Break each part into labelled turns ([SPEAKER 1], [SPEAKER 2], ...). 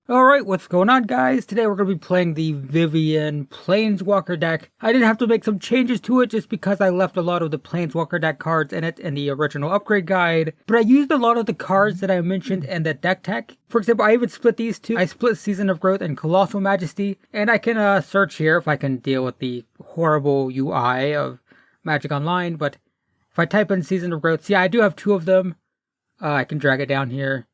[SPEAKER 1] Alright, what's going on, guys? Today we're going to be playing the Vivien Planeswalker deck. I did have to make some changes to it just because I left a lot of the Planeswalker deck cards in it in the original upgrade guide. But I used a lot of the cards that I mentioned in the deck tech. For example, I even split these two. I split Season of Growth and Colossal Majesty. And I can search here if I can deal with the horrible UI of Magic Online. But if I type in Season of Growth, see, I do have two of them. I can drag it down here.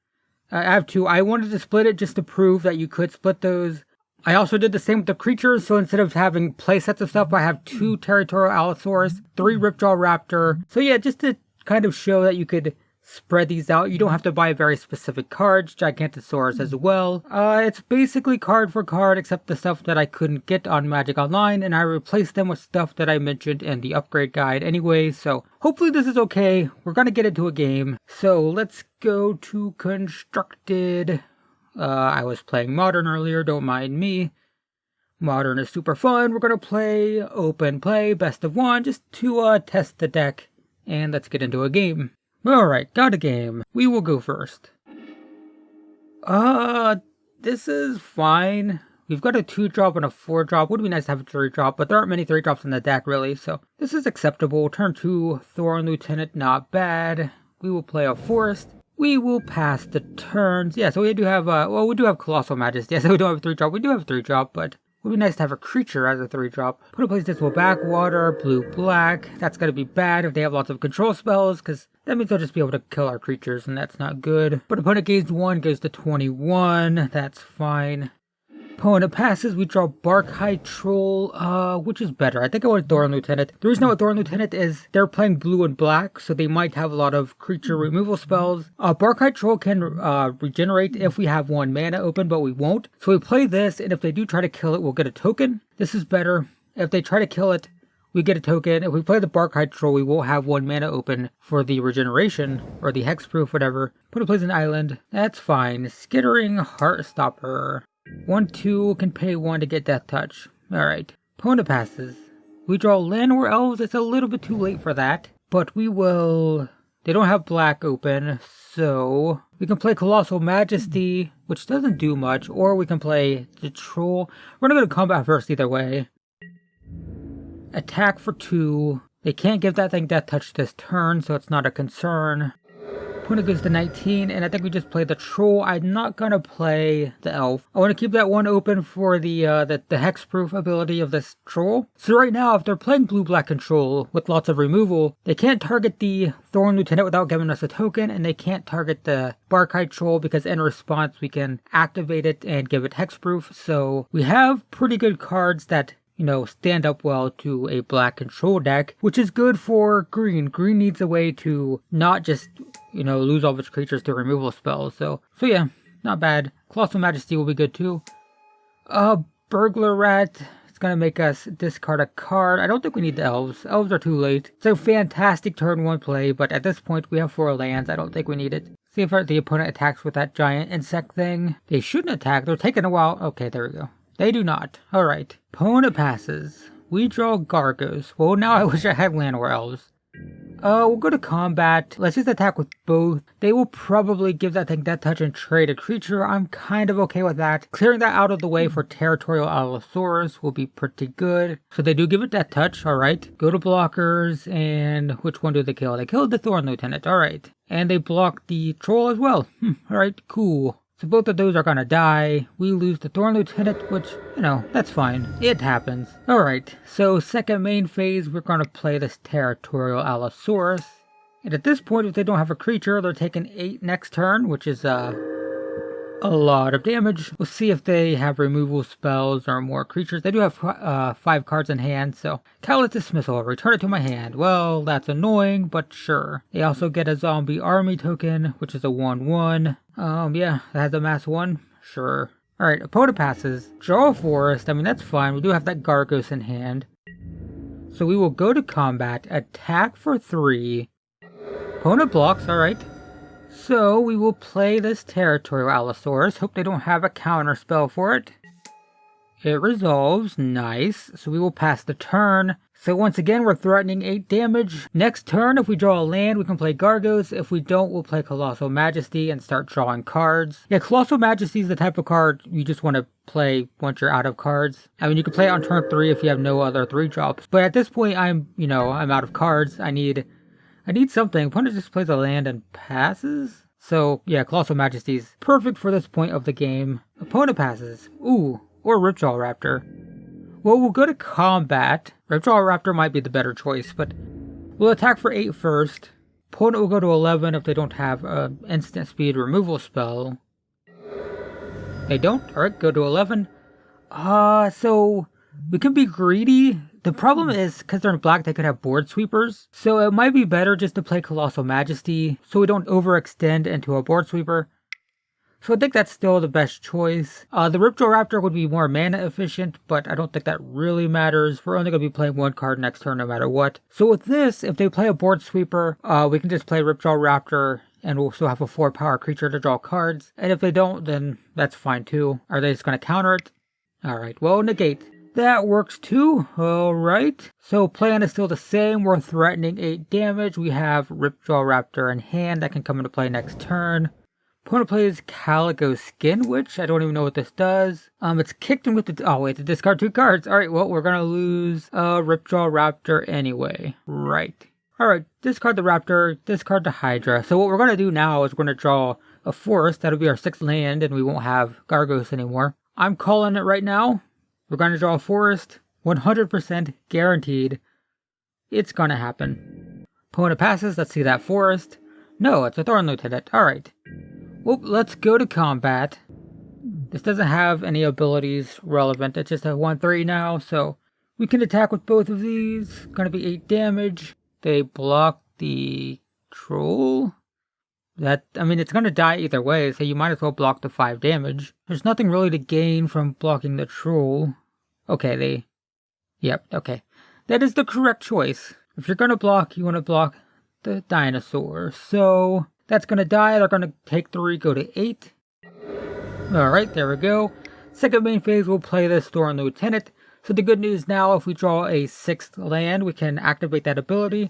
[SPEAKER 1] I have two. I wanted to split it just to prove that you could split those. I also did the same with the creatures, so instead of having playsets of stuff, I have 2 Territorial Allosaurus, 3 Ripjaw Raptor. So yeah, just to kind of show that you could spread these out. You don't have to buy very specific cards, Gigantosaurus as well. It's basically card for card, except the stuff that I couldn't get on Magic Online, and I replaced them with stuff that I mentioned in the upgrade guide anyway, so hopefully this is okay. We're gonna get into a game. So let's go to Constructed. I was playing Modern earlier, don't mind me. Modern is super fun. We're gonna play Open Play, Best of 1, just to test the deck, and let's get into a game. Alright, got a game. We will go first. This is fine. We've got a 2-drop and a 4-drop. Would be nice to have a 3-drop, but there aren't many 3-drops in the deck, really, so this is acceptable. Turn 2, Thorn Lieutenant, not bad. We will play a Forest. We will pass the turns. Yeah, so we do have, we do have Colossal Majesty. Yeah, so we don't have a 3-drop. We do have a 3-drop, but it would be nice to have a creature as a 3-drop. Put in place this will backwater, blue-black. That's going to be bad if they have lots of control spells, because that means they'll just be able to kill our creatures, and that's not good. But opponent gains 1, goes to 21. That's fine. Opponent passes, we draw Barkhide Troll, which is better. I think I want Thorn Lieutenant. The reason I want Thorn Lieutenant is they're playing blue and black, so they might have a lot of creature removal spells. Barkhide Troll can regenerate if we have 1 mana open, but we won't. So we play this, and if they do try to kill it, we'll get a token. This is better. If they try to kill it, we get a token. If we play the Barkhide Troll, we will have 1 mana open for the regeneration, or the hexproof, whatever. Put in place an island. That's fine. Skittering Heartstopper. 1/2 can pay 1 to get Death Touch. Alright. Opponent passes. We draw Llanowar Elves. It's a little bit too late for that. But we will... They don't have black open, so... We can play Colossal Majesty, which doesn't do much. Or we can play the Troll. We're gonna go to combat first either way. Attack for 2. They can't give that thing Death Touch this turn, so it's not a concern. Opponent goes to 19, and I think we just play the Troll. I'm not gonna play the Elf. I want to keep that one open for the hexproof ability of this Troll. So right now, if they're playing blue-black control with lots of removal, they can't target the Thorn Lieutenant without giving us a token, and they can't target the Barkhide Troll because in response we can activate it and give it hexproof. So we have pretty good cards that, you know, stand up well to a black control deck, which is good for green. Green needs a way to not just, you know, lose all of its creatures to removal spells. So yeah, not bad. Colossal Majesty will be good too. Burglar Rat. It's gonna make us discard a card. I don't think we need the Elves. Elves are too late. It's a fantastic turn 1 play, but at this point we have 4 lands. I don't think we need it. See if the opponent attacks with that giant insect thing. They shouldn't attack. They're taking a while. Okay, there we go. They do not. Alright. Opponent passes. We draw Gargos. Well, now I wish I had Llanowar Elves. We'll go to combat. Let's just attack with both. They will probably give that thing Death Touch and trade a creature. I'm kind of okay with that. Clearing that out of the way for Territorial Allosaurus will be pretty good. So they do give it Death Touch. Alright. Go to blockers, and which one do they kill? They killed the Thorn Lieutenant. Alright. And they blocked the Troll as well. Alright, cool. So both of those are gonna die. We lose the Thorn Lieutenant, which, you know, that's fine. It happens. Alright, so second main phase, we're gonna play this Territorial Allosaurus. And at this point, if they don't have a creature, they're taking 8 next turn, which is, a lot of damage. We'll see if they have removal spells or more creatures. They do have 5 cards in hand, so Callous Dismissal, return it to my hand. Well, that's annoying, but sure. They also get a Zombie Army token, which is a 1/1. Yeah, that has a mass 1. Sure. Alright, opponent passes. Draw a Forest. I mean, that's fine. We do have that Gargos in hand. So we will go to combat, attack for 3. Opponent blocks, alright. So we will play this Territorial Allosaurus. Hope they don't have a counter spell for it. It resolves. Nice. So we will pass the turn. So once again, we're threatening 8 damage. Next turn, if we draw a land, we can play Gargos. If we don't, we'll play Colossal Majesty and start drawing cards. Yeah, Colossal Majesty is the type of card you just want to play once you're out of cards. I mean, you can play it on turn 3 if you have no other 3-drops. But at this point, I'm out of cards. I need something. Opponent just plays a land and passes. So yeah, Colossal Majesty is perfect for this point of the game. Opponent passes. Ooh, or Ripjaw Raptor. Well, we'll go to combat. Ripjaw Raptor might be the better choice, but we'll attack for 8 first. Opponent will go to 11 if they don't have an instant speed removal spell. They don't? Alright, go to 11. So we can be greedy. The problem is, because they're in black, they could have board sweepers. So it might be better just to play Colossal Majesty, so we don't overextend into a board sweeper. So I think that's still the best choice. The Ripjaw Raptor would be more mana efficient, but I don't think that really matters. We're only going to be playing 1 card next turn no matter what. So with this, if they play a board sweeper, we can just play Ripjaw Raptor, and we'll still have a 4-power creature to draw cards. And if they don't, then that's fine too. Are they just going to counter it? Alright, well, negate. That works too. Alright. So plan is still the same. We're threatening 8 damage. We have Ripjaw Raptor in hand that can come into play next turn. Opponent plays Calico Skin, which I don't even know what this does. It's kicked him with the... Oh, wait, to discard 2 cards. Alright, well, we're gonna lose Ripjaw Raptor anyway. Right. Alright, discard the Raptor, discard the Hydra. So what we're gonna do now is we're gonna draw a forest. That'll be our 6th land, and we won't have Gargos anymore. I'm calling it right now. We're gonna draw a forest. 100% guaranteed. It's gonna happen. Opponent passes. Let's see that forest. No, it's a Thorn Lieutenant. Alright. Well, let's go to combat. This doesn't have any abilities relevant. It's just a 1/3 now, so we can attack with both of these. Gonna be 8 damage. They block the troll. It's gonna die either way, so you might as well block the 5 damage. There's nothing really to gain from blocking the troll. Okay, Yep, okay. That is the correct choice. If you're gonna block, you wanna block the dinosaur. So that's gonna die. They're gonna take 3, go to 8. Alright, there we go. Second main phase, we'll play this Thorn Lieutenant. So the good news now, if we draw a 6th land, we can activate that ability.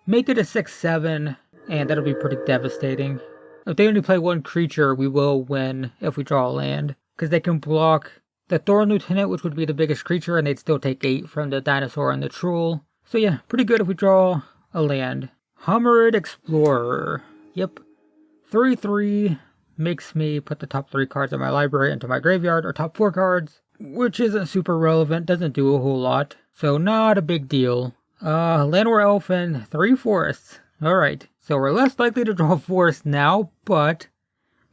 [SPEAKER 1] Make it a 6/7, and that'll be pretty devastating. If they only play 1 creature, we will win if we draw a land. Because they can block the Thorn Lieutenant, which would be the biggest creature, and they'd still take 8 from the dinosaur and the troll. So yeah, pretty good if we draw a land. Homerid Explorer. Yep. 3/3 makes me put the top 3 cards of my library into my graveyard, or top 4 cards, which isn't super relevant, doesn't do a whole lot, so not a big deal. Llanowar Elf and 3 forests. Alright, so we're less likely to draw a forest now, but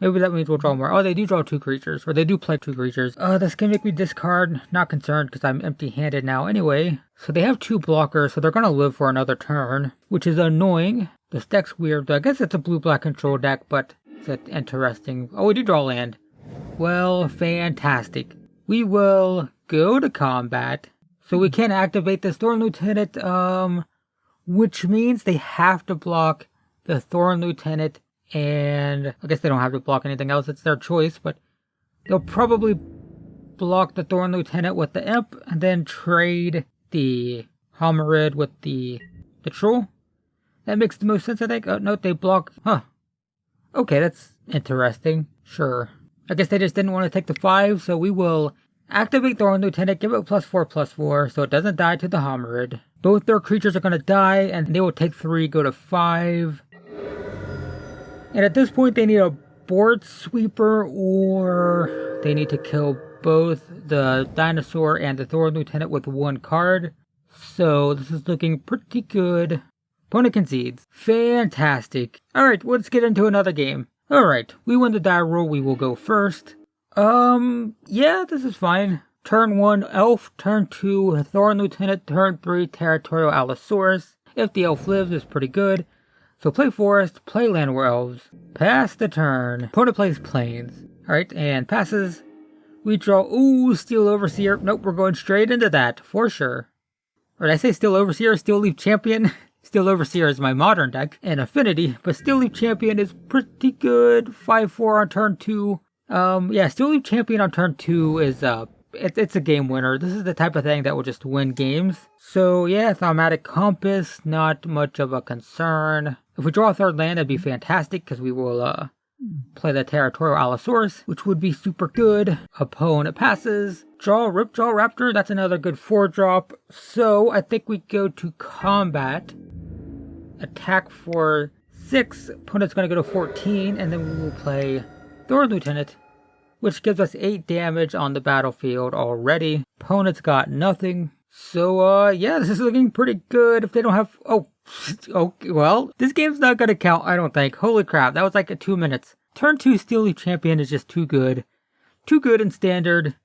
[SPEAKER 1] maybe that means we'll draw more. Oh, they do draw 2 creatures, or they do play 2 creatures. This can make me discard. Not concerned, because I'm empty-handed now anyway. So they have 2 blockers, so they're going to live for another turn, which is annoying. This deck's weird. I guess it's a blue-black control deck, but it's interesting. Oh, we do draw land. Well, fantastic. We will go to combat. So we can activate this Thorn Lieutenant, which means they have to block the Thorn Lieutenant, and I guess they don't have to block anything else. It's their choice, but they'll probably block the Thorn Lieutenant with the Imp, and then trade the Homerid with the Troll. That makes the most sense, I think. Oh, no, they block... Huh. Okay, that's interesting. Sure. I guess they just didn't want to take the 5, so we will activate Thorn Lieutenant, give it +4/+4, so it doesn't die to the Homerid. Both their creatures are going to die, and they will take 3, go to 5. And at this point, they need a board sweeper, or they need to kill both the dinosaur and the Thorn Lieutenant with 1 card. So this is looking pretty good. Opponent concedes. Fantastic. Alright, let's get into another game. Alright, we win the die roll, we will go first. Yeah, this is fine. Turn 1, Elf. Turn 2, Thorn Lieutenant. Turn 3, Territorial Allosaurus. If the Elf lives, it's pretty good. So play Forest, play Llanowar Elves. Pass the turn. Opponent plays Plains. Alright, and passes. We draw, ooh, Steel Overseer. Nope, we're going straight into that, for sure. Or did I say Steel Overseer? Steel Leaf Champion? Steel Overseer is my modern deck and affinity, but Steel Leaf Champion is pretty good. 5/4 on turn 2. Yeah, Steel Leaf Champion on turn 2 is it's a game winner. This is the type of thing that will just win games. So yeah, Thaumatic Compass, not much of a concern. If we draw a third land, that'd be fantastic, because we will play the Territorial Allosaurus, which would be super good. Opponent passes. Draw Ripjaw Raptor, that's another good 4-drop. So I think we go to combat. Attack for 6. Opponent's going to go to 14, and then we will play Thorn Lieutenant, which gives us 8 damage on the battlefield already. Opponent's got nothing. So, yeah, this is looking pretty good. If they don't have... Oh, well, this game's not going to count, I don't think. Holy crap, that was like 2 minutes. Turn 2 Steel Leaf Champion is just too good. Too good in Standard.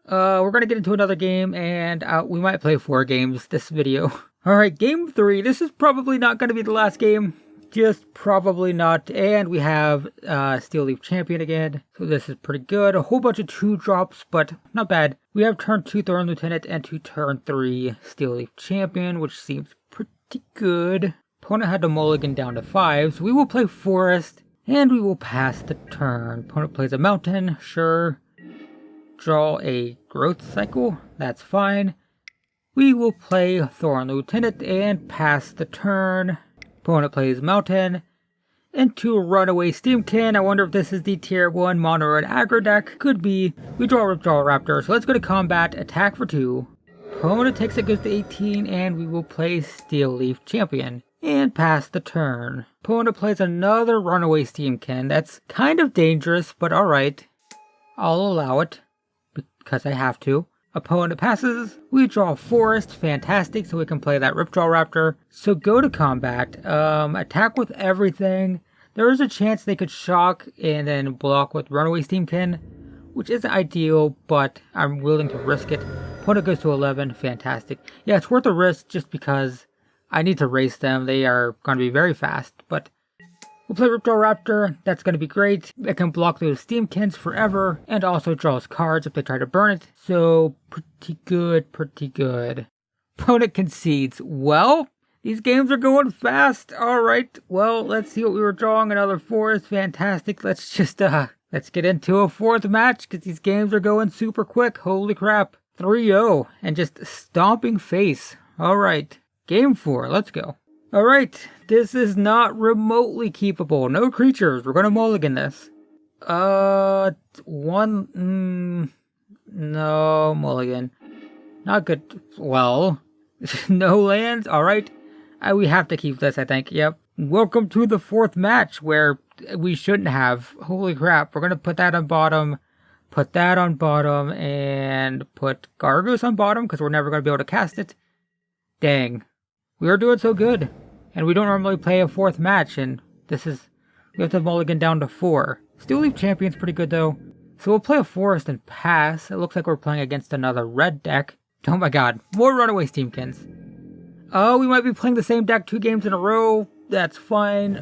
[SPEAKER 1] We're going to get into another game, and we might play 4 games this video. Alright, game 3. This is probably not going to be the last game. Just probably not. And we have Steel Leaf Champion again. So this is pretty good. A whole bunch of 2-drops, but not bad. We have turn 2 Thorn Lieutenant and turn 3 Steel Leaf Champion, which seems pretty good. Opponent had to mulligan down to 5, so we will play Forest, and we will pass the turn. Opponent plays a Mountain, sure. Draw a Growth Cycle, that's fine. We will play Thorn Lieutenant and pass the turn. Opponent plays Mountain. Into Runaway Steamkin. I wonder if this is the tier 1 mono red aggro deck. Could be. We draw Ripjaw Raptor, so let's go to combat. Attack for 2. Opponent takes it, goes to 18, and we will play Steel Leaf Champion. And pass the turn. Opponent plays another Runaway Steamkin. That's kind of dangerous, but alright. I'll allow it, because I have to. Opponent passes. We draw Forest. Fantastic, so we can play that Ripjaw Raptor. So go to combat. Attack with everything. There is a chance they could shock and then block with Runaway Steamkin, which isn't ideal, but I'm willing to risk it. Opponent goes to 11. Fantastic. Yeah, it's worth a risk just because I need to race them. They are going to be very fast, but we'll play Ripjaw Raptor. That's going to be great. It can block those Steamkins forever, and also draws cards if they try to burn it. So, pretty good, pretty good. Opponent concedes. Well, these games are going fast. Alright, well, let's see what we were drawing. Another Forest. Fantastic. Let's just, let's get into a 4th match, because these games are going super quick. Holy crap. 3-0, and just stomping face. Alright, game 4. Let's go. Alright, this is not remotely keepable. No creatures. We're gonna mulligan this. No, mulligan. Not good. Well, no lands. Alright. We have to keep this, I think. Yep. Welcome to the 4th match, where we shouldn't have. Holy crap. We're gonna put that on bottom. Put that on bottom, and put Gargos on bottom, because we're never gonna be able to cast it. Dang. We are doing so good. And we don't normally play a 4th match, and we have to mulligan down to 4. Steel Leaf Champion's pretty good though. So we'll play a Forest and pass. It looks like we're playing against another red deck. Oh my god, more Runaway Steamkins. Oh, we might be playing the same deck 2 games in a row. That's fine.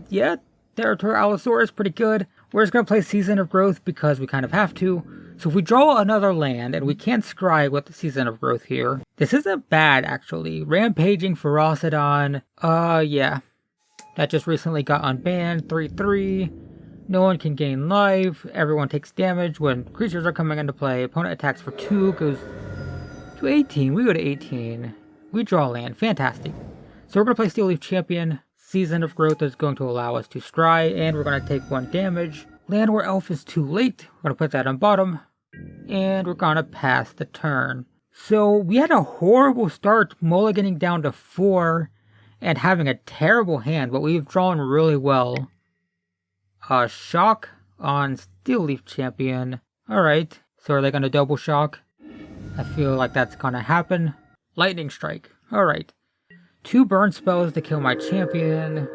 [SPEAKER 1] Yeah, Territorial Allosaurus pretty good. We're just gonna play Season of Growth because we kind of have to. So if we draw another land, and we can't scry with the Season of Growth here, this isn't bad, actually. Rampaging Ferocidon, yeah. That just recently got unbanned, 3-3. No one can gain life, everyone takes damage when creatures are coming into play. Opponent attacks for 2, goes to 18, we go to 18. We draw land, fantastic. So we're going to play Steel Leaf Champion. Season of Growth is going to allow us to scry, and we're going to take 1 damage. Land War Elf is too late, we're going to put that on bottom. And we're gonna pass the turn. So we had a horrible start, mulliganing down to 4 and having a terrible hand, but we've drawn really well. Shock on Steel Leaf Champion. Alright, so are they gonna double shock? I feel like that's gonna happen. Lightning Strike. Alright. 2 burn spells to kill my champion.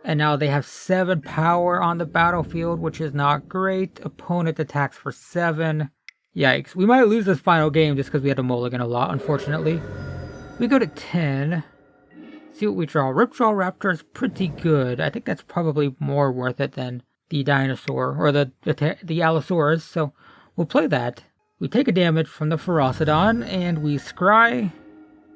[SPEAKER 1] And now they have 7 power on the battlefield, which is not great. Opponent attacks for 7. Yikes. We might lose this final game just because we had to mulligan a lot, unfortunately. We go to 10. See what we draw. Ripjaw Raptor is pretty good. I think that's probably more worth it than the dinosaur, or the Allosaurus, so we'll play that. We take a damage from the Ferocidon, and we scry.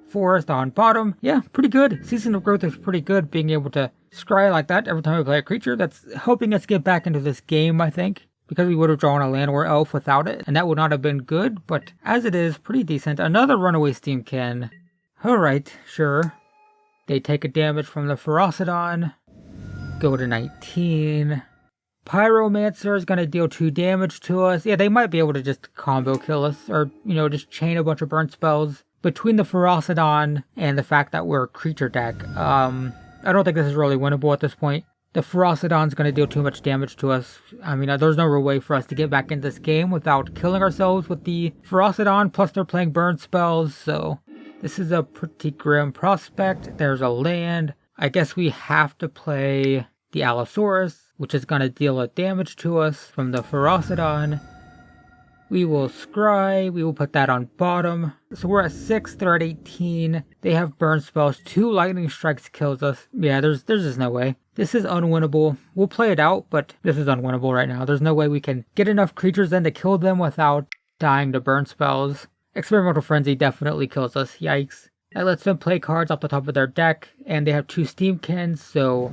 [SPEAKER 1] Forest on bottom. Yeah, pretty good. Season of Growth is pretty good, being able to scry like that every time we play a creature. That's helping us get back into this game, I think. because we would have drawn a land or elf without it, and that would not have been good, but as it is, pretty decent. Another runaway Steamkin. Alright, sure. They take a damage from the Ferocidon. Go to 19. Pyromancer is going to deal 2 damage to us. Yeah, they might be able to just combo kill us, or, just chain a bunch of burn spells. Between the Ferocidon and the fact that we're a creature deck, I don't think this is really winnable at this point. The Ferocidon's going to deal too much damage to us. I mean, there's no real way for us to get back in this game without killing ourselves with the Ferocidon, plus they're playing burn spells, so this is a pretty grim prospect. There's a land. I guess we have to play the Allosaurus, which is going to deal a damage to us from the Ferocidon. We will scry, we will put that on bottom. So we're at 6, they're at 18. They have burn spells, 2 lightning strikes kills us. Yeah, there's just no way. This is unwinnable. We'll play it out, but this is unwinnable right now. There's no way we can get enough creatures in to kill them without dying to burn spells. Experimental Frenzy definitely kills us, yikes. That lets them play cards off the top of their deck, and they have 2 Steamkins, so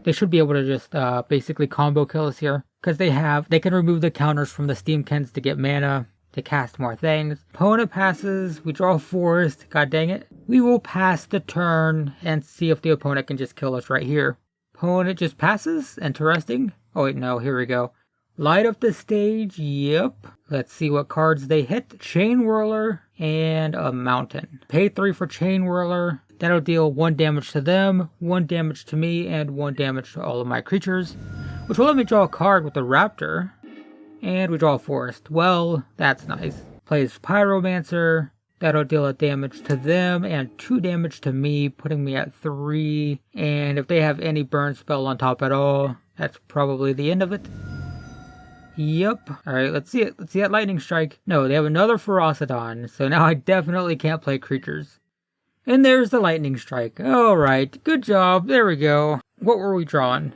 [SPEAKER 1] they should be able to just basically combo kill us here. Because they can remove the counters from the Steamkins to get mana, to cast more things. Opponent passes, we draw Forest, god dang it. We will pass the turn and see if the opponent can just kill us right here. Opponent just passes, interesting. Oh wait, no, here we go. Light up the stage, yep. Let's see what cards they hit. Chain Whirler and a Mountain. Pay 3 for Chain Whirler. That'll deal 1 damage to them, 1 damage to me, and 1 damage to all of my creatures. Which will let me draw a card with the Raptor. And we draw a Forest. Well, that's nice. Plays Pyromancer. That'll deal a damage to them and 2 damage to me, putting me at 3. And if they have any burn spell on top at all, that's probably the end of it. Yep. Alright, let's see it. Let's see that Lightning Strike. No, they have another Ferocidon, so now I definitely can't play creatures. And there's the Lightning Strike. Alright, good job. There we go. What were we drawing?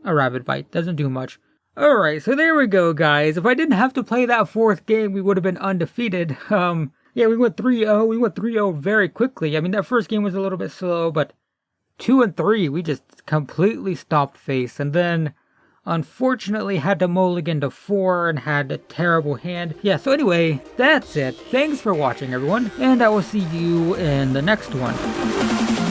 [SPEAKER 1] A Rabid Bite. Doesn't do much. Alright, so there we go, guys. If I didn't have to play that 4th game, we would have been undefeated. Yeah, we went 3-0. We went 3-0 very quickly. I mean, that first game was a little bit slow, but 2 and 3, we just completely stopped face. And then, unfortunately, had to mulligan to 4 and had a terrible hand. Yeah, so anyway, that's it. Thanks for watching, everyone. And I will see you in the next one.